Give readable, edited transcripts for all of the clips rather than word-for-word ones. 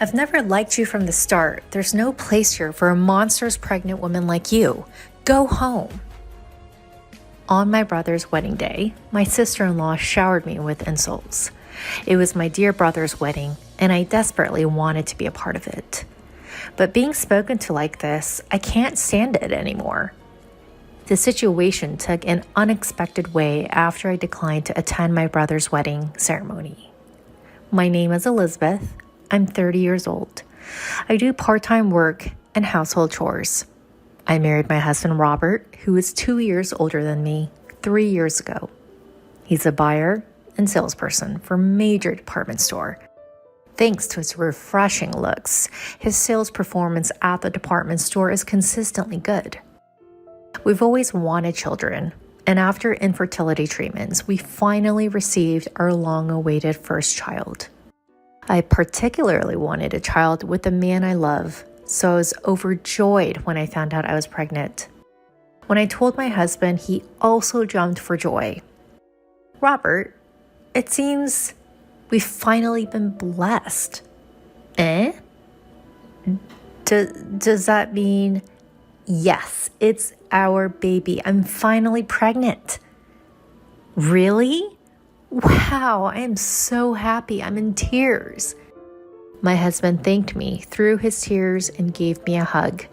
I've never liked you from the start. There's no place here for a monstrous pregnant woman like you. Go home. On my brother's wedding day, my sister-in-law showered me with insults. It was my dear brother's wedding, and I desperately wanted to be a part of it. But being spoken to like this, I can't stand it anymore. The situation took an unexpected way after I declined to attend my brother's wedding ceremony. My name is Elizabeth. I'm 30 years old. I do part-time work and household chores. I married my husband Robert, who is 2 years older than me, 3 years ago. He's a buyer and salesperson for a major department store. Thanks to his refreshing looks, his sales performance at the department store is consistently good. We've always wanted children, and after infertility treatments, we finally received our long-awaited first child. I particularly wanted a child with the man I love, so I was overjoyed when I found out I was pregnant. When I told my husband, he also jumped for joy. Robert, it seems we've finally been blessed. Eh? Does that mean, yes, it's our baby. I'm finally pregnant. Really? Wow, I am so happy. I'm in tears. My husband thanked me through his tears and gave me a hug.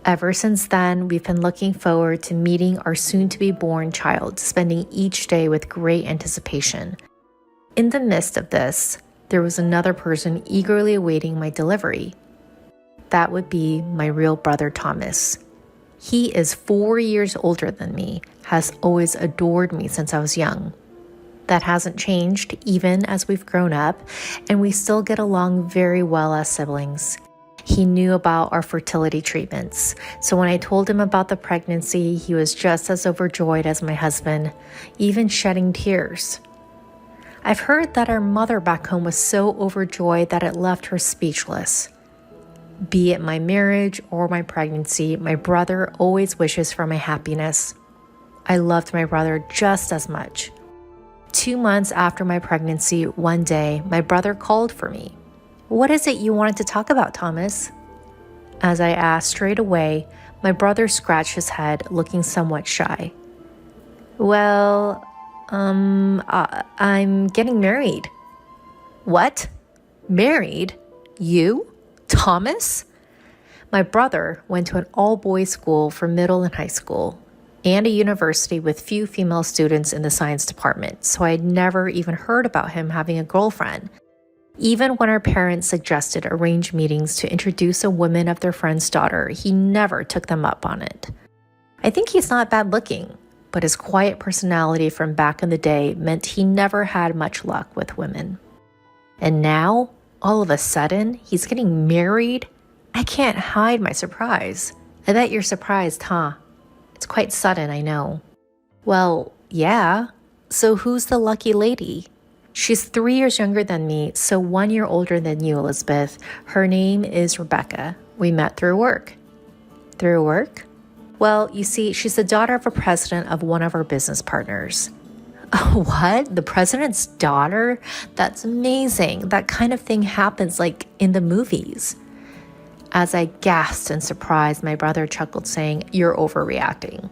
Ever since then, we've been looking forward to meeting our soon-to-be-born child, spending each day with great anticipation. In the midst of this, there was another person eagerly awaiting my delivery. That would be my real brother, Thomas. He is 4 years older than me, has always adored me since I was young. That hasn't changed even as we've grown up, and we still get along very well as siblings. He knew about our fertility treatments, so when I told him about the pregnancy, he was just as overjoyed as my husband, even shedding tears. I've heard that our mother back home was so overjoyed that it left her speechless. Be it my marriage or my pregnancy, my brother always wishes for my happiness. I loved my brother just as much. 2 months after my pregnancy, one day, my brother called for me. What is it you wanted to talk about, Thomas? As I asked straight away, my brother scratched his head, looking somewhat shy. Well, I'm getting married. What? Married? You? Thomas? My brother went to an all-boys school for middle and high school, and a university with few female students in the science department, so I had never even heard about him having a girlfriend. Even when our parents suggested arranged meetings to introduce a woman of their friend's daughter, he never took them up on it. I think he's not bad looking, but his quiet personality from back in the day meant he never had much luck with women. And now, all of a sudden, he's getting married? I can't hide my surprise. I bet you're surprised, huh? It's quite sudden, I know. Well, yeah. So who's the lucky lady? She's 3 years younger than me, so 1 year older than you, Elizabeth. Her name is Rebecca. We met through work. Through work? Well, you see, she's the daughter of a president of one of our business partners. What? The president's daughter? That's amazing. That kind of thing happens like in the movies. As I gasped in surprise, my brother chuckled, saying, "You're overreacting."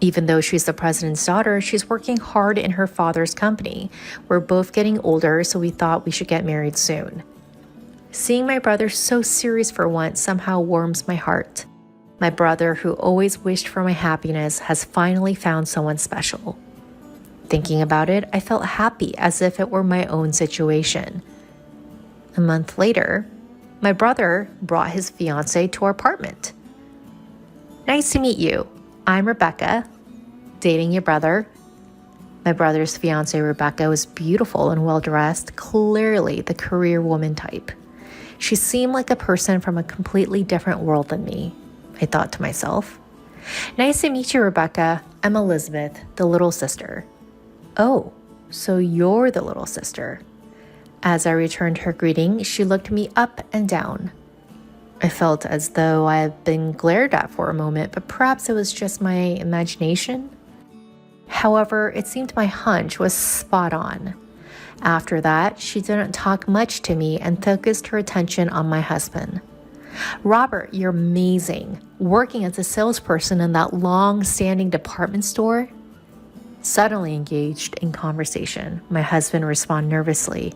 Even though she's the president's daughter, she's working hard in her father's company. We're both getting older, so we thought we should get married soon. Seeing my brother so serious for once somehow warms my heart. My brother, who always wished for my happiness, has finally found someone special. Thinking about it, I felt happy as if it were my own situation. A month later, my brother brought his fiance to our apartment. Nice to meet you. I'm Rebecca, dating your brother. My brother's fiance, Rebecca, was beautiful and well-dressed, clearly the career woman type. She seemed like a person from a completely different world than me, I thought to myself. Nice to meet you, Rebecca. I'm Elizabeth, the little sister. Oh, so you're the little sister. As I returned her greeting, she looked me up and down. I felt as though I had been glared at for a moment, but perhaps it was just my imagination. However, it seemed my hunch was spot on. After that, she didn't talk much to me and focused her attention on my husband. Robert, you're amazing. Working as a salesperson in that long-standing department store? Suddenly engaged in conversation, my husband responded nervously.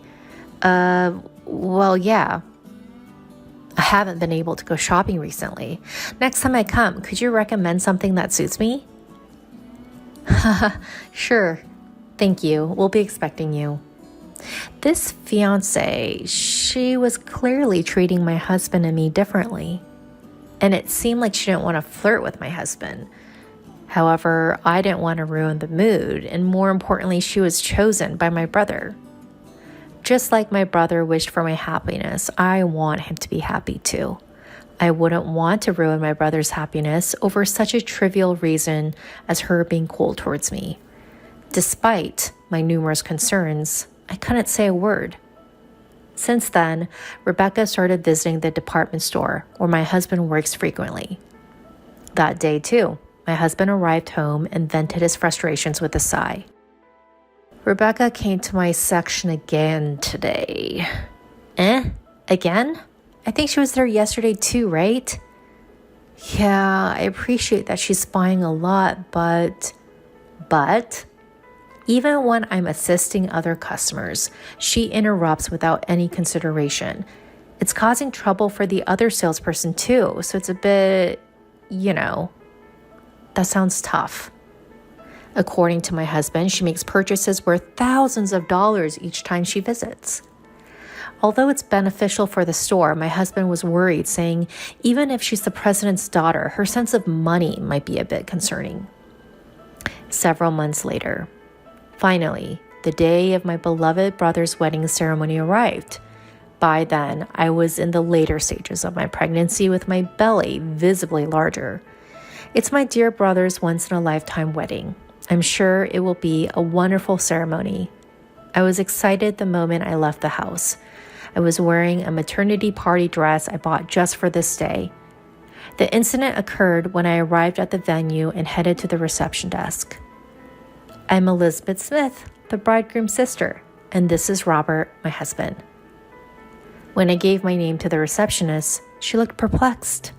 Well, yeah. I haven't been able to go shopping recently. Next time I come, could you recommend something that suits me? Sure. Thank you. We'll be expecting you. This fiance, she was clearly treating my husband and me differently. And it seemed like she didn't want to flirt with my husband. However, I didn't want to ruin the mood, and more importantly, she was chosen by my brother. Just like my brother wished for my happiness, I want him to be happy too. I wouldn't want to ruin my brother's happiness over such a trivial reason as her being cold towards me. Despite my numerous concerns, I couldn't say a word. Since then, Rebecca started visiting the department store where my husband works frequently. That day too, my husband arrived home and vented his frustrations with a sigh. Rebecca came to my section again today. Again? I think she was there yesterday too, right? Yeah, I appreciate that she's buying a lot, but even when I'm assisting other customers, she interrupts without any consideration. It's causing trouble for the other salesperson too, so it's a bit, that sounds tough. According to my husband, she makes purchases worth thousands of dollars each time she visits. Although it's beneficial for the store, my husband was worried, saying even if she's the president's daughter, her sense of money might be a bit concerning. Several months later, finally, the day of my beloved brother's wedding ceremony arrived. By then, I was in the later stages of my pregnancy with my belly visibly larger. It's my dear brother's once-in-a-lifetime wedding. I'm sure it will be a wonderful ceremony. I was excited the moment I left the house. I was wearing a maternity party dress I bought just for this day. The incident occurred when I arrived at the venue and headed to the reception desk. I'm Elizabeth Smith, the bridegroom's sister, and this is Robert, my husband. When I gave my name to the receptionist, she looked perplexed.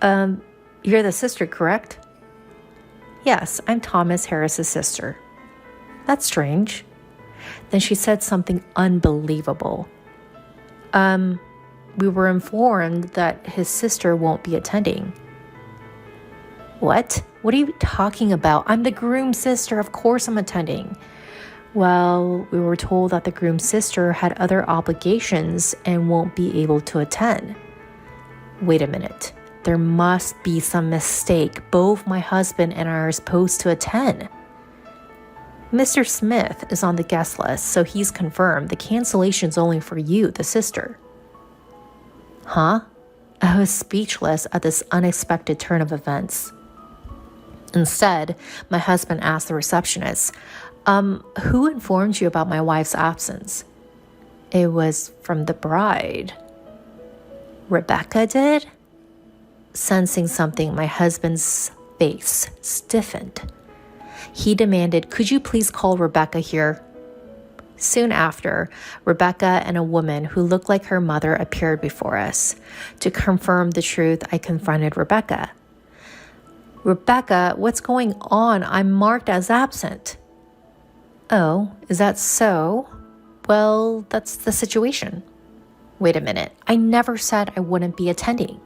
You're the sister, correct? Yes, I'm Thomas Harris's sister. That's strange. Then she said something unbelievable. We were informed that his sister won't be attending. What? What are you talking about? I'm the groom's sister. Of course I'm attending. Well, we were told that the groom's sister had other obligations and won't be able to attend. Wait a minute. There must be some mistake. Both my husband and I are supposed to attend. Mr. Smith is on the guest list, so he's confirmed the cancellation's only for you, the sister. Huh? I was speechless at this unexpected turn of events. Instead, my husband asked the receptionist, who informed you about my wife's absence? It was from the bride. Rebecca did? Sensing something, my husband's face stiffened. He demanded, could you please call Rebecca here? Soon after, Rebecca and a woman who looked like her mother appeared before us. To confirm the truth, I confronted Rebecca. Rebecca, what's going on? I'm marked as absent. Oh, is that so? Well, that's the situation. Wait a minute. I never said I wouldn't be attending.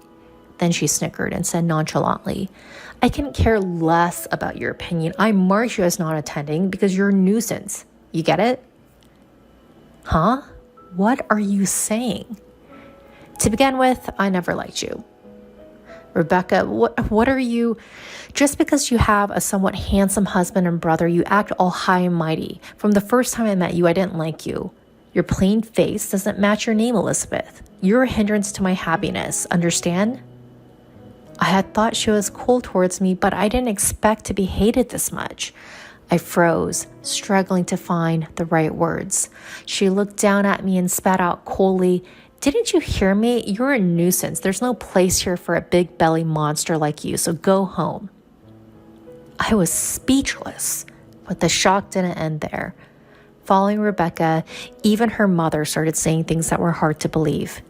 Then she snickered and said nonchalantly, I can care less about your opinion. I marked you as not attending because you're a nuisance. You get it? Huh? What are you saying? To begin with, I never liked you. Rebecca, what are you? Just because you have a somewhat handsome husband and brother, you act all high and mighty. From the first time I met you, I didn't like you. Your plain face doesn't match your name, Elizabeth. You're a hindrance to my happiness, understand? I had thought she was cold towards me, but I didn't expect to be hated this much. I froze, struggling to find the right words. She looked down at me and spat out coldly, didn't you hear me? You're a nuisance. There's no place here for a big belly monster like you, so go home. I was speechless, but the shock didn't end there. Following Rebecca, even her mother started saying things that were hard to believe.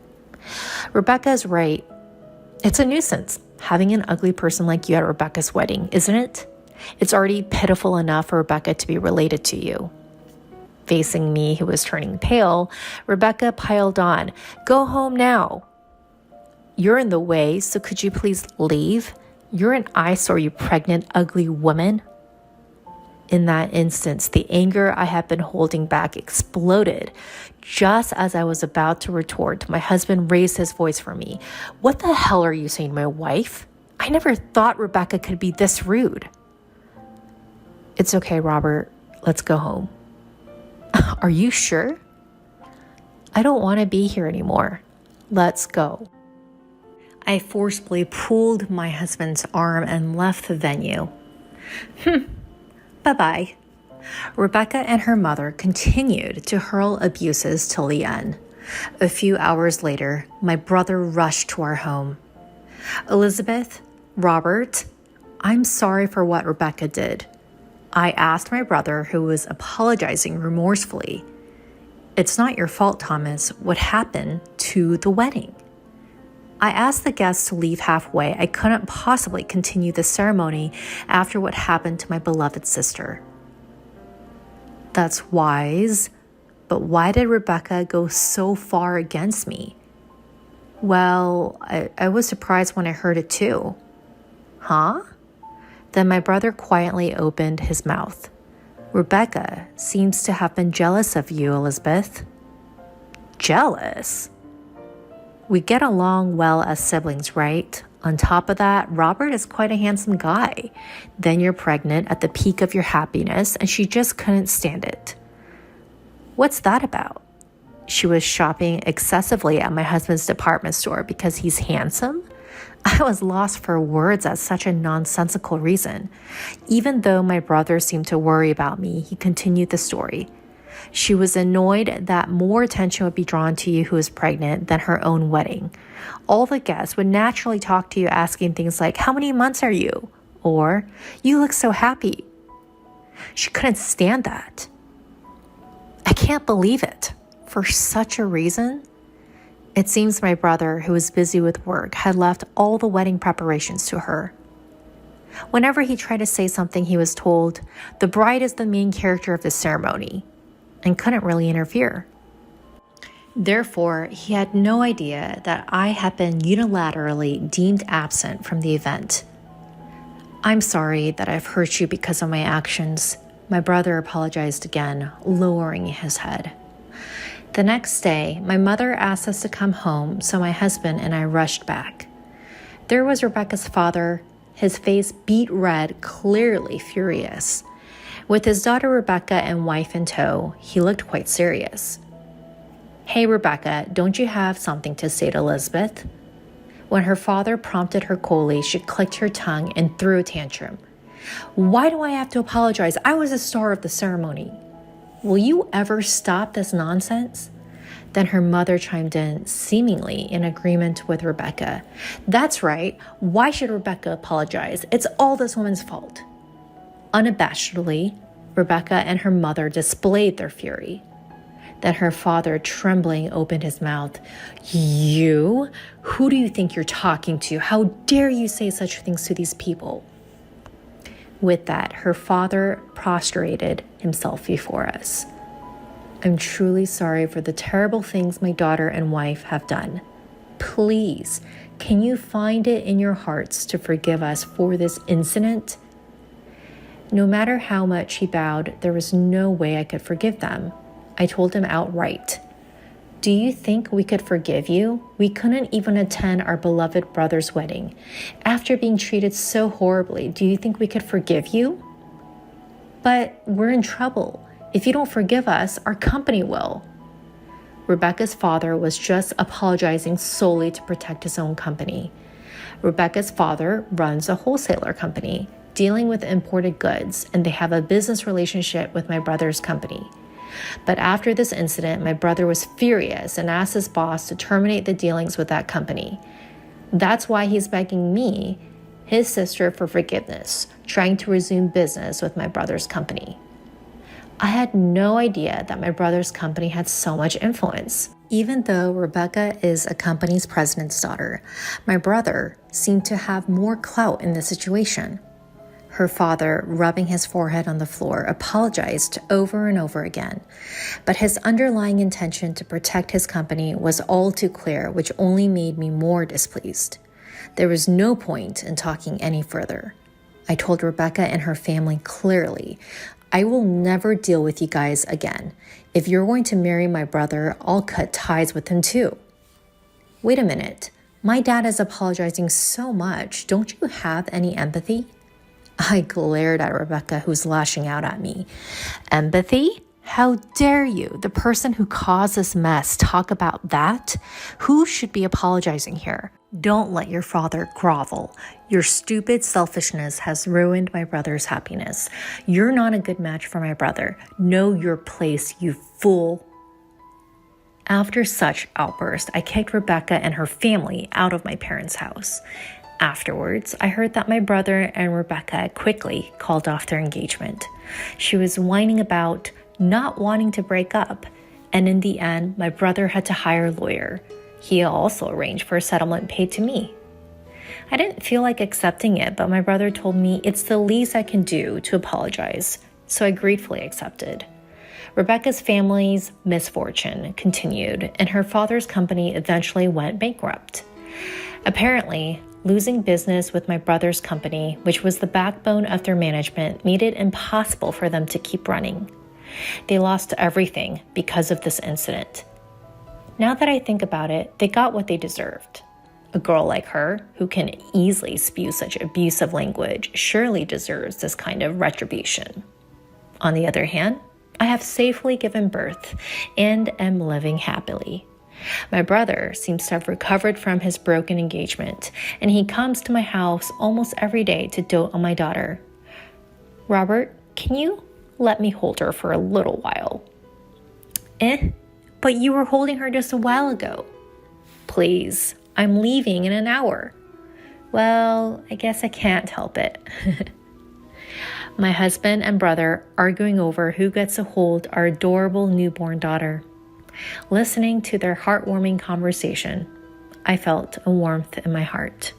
Rebecca is right. It's a nuisance having an ugly person like you at Rebecca's wedding, isn't it? It's already pitiful enough for Rebecca to be related to you. Facing me, who was turning pale, Rebecca piled on, "Go home now. You're in the way, so could you please leave? You're an eyesore, you pregnant, ugly woman." In that instance, the anger I had been holding back exploded. Just as I was about to retort, my husband raised his voice for me. "What the hell are you saying to my wife? I never thought Rebecca could be this rude." "It's okay, Robert. Let's go home." "Are you sure?" "I don't want to be here anymore. Let's go." I forcibly pulled my husband's arm and left the venue. Bye-bye. Rebecca and her mother continued to hurl abuses till the end. A few hours later, my brother rushed to our home. "Elizabeth, Robert, I'm sorry for what Rebecca did." I asked my brother, who was apologizing remorsefully. "It's not your fault, Thomas. What happened to the wedding?" I asked the guests to leave halfway. I couldn't possibly continue the ceremony after what happened to my beloved sister. "That's wise, but why did Rebecca go so far against me?" "Well, I was surprised when I heard it too." "Huh?" Then my brother quietly opened his mouth. "Rebecca seems to have been jealous of you, Elizabeth." "Jealous?" "We get along well as siblings, right? On top of that, Robert is quite a handsome guy. Then you're pregnant at the peak of your happiness, and she just couldn't stand it." "What's that about?" "She was shopping excessively at my husband's department store because he's handsome?" I was lost for words at such a nonsensical reason. Even though my brother seemed to worry about me, he continued the story. "She was annoyed that more attention would be drawn to you who is pregnant than her own wedding. All the guests would naturally talk to you asking things like, 'How many months are you?' Or, 'You look so happy.' She couldn't stand that." I can't believe it. For such a reason? It seems my brother, who was busy with work, had left all the wedding preparations to her. Whenever he tried to say something, he was told, "The bride is the main character of the ceremony," and couldn't really interfere. Therefore, he had no idea that I had been unilaterally deemed absent from the event. "I'm sorry that I've hurt you because of my actions." My brother apologized again, lowering his head. The next day, my mother asked us to come home, so my husband and I rushed back. There was Rebecca's father, his face beet red, clearly furious. With his daughter Rebecca and wife in tow, he looked quite serious. "Hey, Rebecca, don't you have something to say to Elizabeth?" When her father prompted her coolly, she clicked her tongue and threw a tantrum. "Why do I have to apologize? I was the star of the ceremony." "Will you ever stop this nonsense?" Then her mother chimed in, seemingly in agreement with Rebecca. "That's right. Why should Rebecca apologize? It's all this woman's fault." Unabashedly, Rebecca and her mother displayed their fury. Then her father, trembling, opened his mouth. "You? Who do you think you're talking to? How dare you say such things to these people?" With that, her father prostrated himself before us. "I'm truly sorry for the terrible things my daughter and wife have done. Please, can you find it in your hearts to forgive us for this incident?" No matter how much he bowed, there was no way I could forgive them. I told him outright, "Do you think we could forgive you? We couldn't even attend our beloved brother's wedding. After being treated so horribly, do you think we could forgive you?" "But we're in trouble. If you don't forgive us, our company will." Rebecca's father was just apologizing solely to protect his own company. Rebecca's father runs a wholesaler company dealing with imported goods, and they have a business relationship with my brother's company. But after this incident, my brother was furious and asked his boss to terminate the dealings with that company. That's why he's begging me, his sister, for forgiveness, trying to resume business with my brother's company. I had no idea that my brother's company had so much influence. Even though Rebecca is a company's president's daughter, my brother seemed to have more clout in the situation. Her father, rubbing his forehead on the floor, apologized over and over again. But his underlying intention to protect his company was all too clear, which only made me more displeased. There was no point in talking any further. I told Rebecca and her family clearly, I will never deal with you guys again. If you're going to marry my brother, I'll cut ties with him too. Wait a minute. My dad is apologizing so much. Don't you have any empathy? I glared at Rebecca, who's lashing out at me. Empathy? How dare you, the person who caused this mess, talk about that? Who should be apologizing here? Don't let your father grovel. Your stupid selfishness has ruined my brother's happiness. You're not a good match for my brother. Know your place, you fool. After such outburst, I kicked Rebecca and her family out of my parents' house. Afterwards, I heard that my brother and Rebecca quickly called off their engagement. She was whining about not wanting to break up, and in the end, my brother had to hire a lawyer. He also arranged for a settlement paid to me. I didn't feel like accepting it, but my brother told me it's the least I can do to apologize, so I gratefully accepted. Rebecca's family's misfortune continued, and her father's company eventually went bankrupt. Apparently, losing business with my brother's company, which was the backbone of their management, made it impossible for them to keep running. They lost everything because of this incident. Now that I think about it, they got what they deserved. A girl like her, who can easily spew such abusive language, surely deserves this kind of retribution. On the other hand, I have safely given birth and am living happily. My brother seems to have recovered from his broken engagement, and he comes to my house almost every day to dote on my daughter. Robert, can you let me hold her for a little while? But you were holding her just a while ago. Please, I'm leaving in an hour. Well, I guess I can't help it. My husband and brother arguing over who gets to hold our adorable newborn daughter. Listening to their heartwarming conversation, I felt a warmth in my heart.